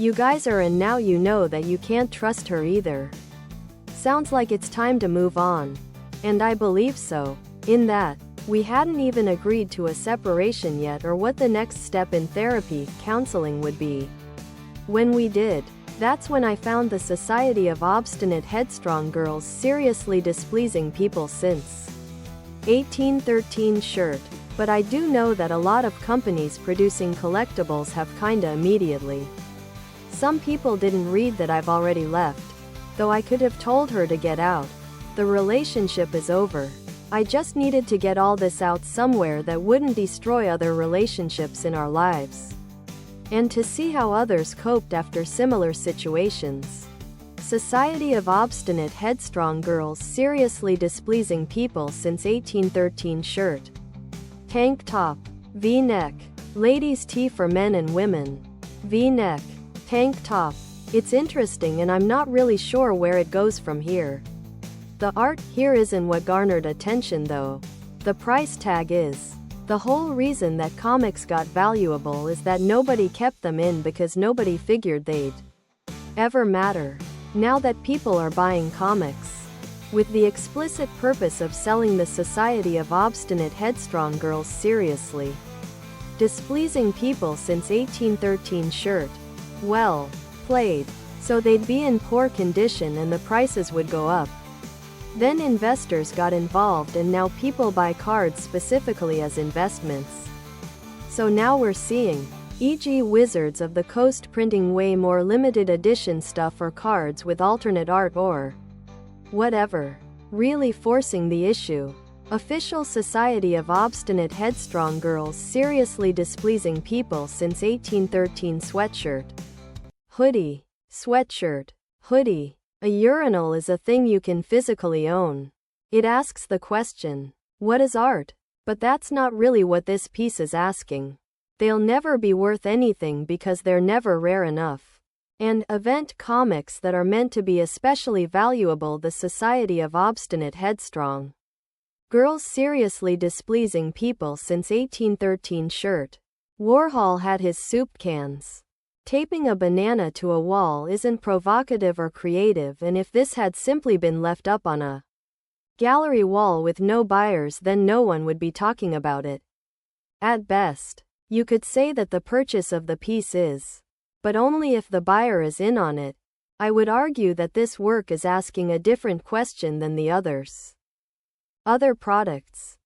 You guys are, and now you know that you can't trust her either. Sounds like it's time to move on. And I believe so. In that, we hadn't even agreed to a separation yet or what the next step in therapy, counseling would be. When we did, that's when I found the Society of Obstinate Headstrong Girls seriously displeasing people since 1813 shirt. But I do know that a lot of companies producing collectibles have kinda immediately. Some people didn't read that I've already left. Though I could have told her to get out. The relationship is over. I just needed to get all this out somewhere that wouldn't destroy other relationships in our lives. And to see how others coped after similar situations. Society of Obstinate Headstrong Girls seriously displeasing people since 1813 shirt. Tank top. V-neck. Ladies' tee for men and women. V-neck. Tank top. It's interesting, and I'm not really sure where it goes from here. The art here isn't what garnered attention though. The price tag is. The whole reason that comics got valuable is that nobody kept them in because nobody figured they'd ever matter. Now that people are buying comics with the explicit purpose of selling the Society of Obstinate Headstrong Girls seriously displeasing people since 1813 shirt. Well played. So they'd be in poor condition and the prices would go up. Then investors got involved and now people buy cards specifically as investments. So now we're seeing, e.g. Wizards of the Coast printing way more limited edition stuff or cards with alternate art or whatever. Really forcing the issue. Official Society of Obstinate Headstrong Girls seriously displeasing people since 1813 sweatshirt. Hoodie. Sweatshirt. Hoodie. A urinal is a thing you can physically own. It asks the question, what is art? But that's not really what this piece is asking. They'll never be worth anything because they're never rare enough. And event comics that are meant to be especially valuable. The Society of Obstinate Headstrong Girls seriously displeasing people since 1813 shirt. Warhol had his soup cans. Taping a banana to a wall isn't provocative or creative, and if this had simply been left up on a gallery wall with no buyers, then no one would be talking about it. At best, you could say that the purchase of the piece is, but only if the buyer is in on it. I would argue that this work is asking a different question than the others. Other products.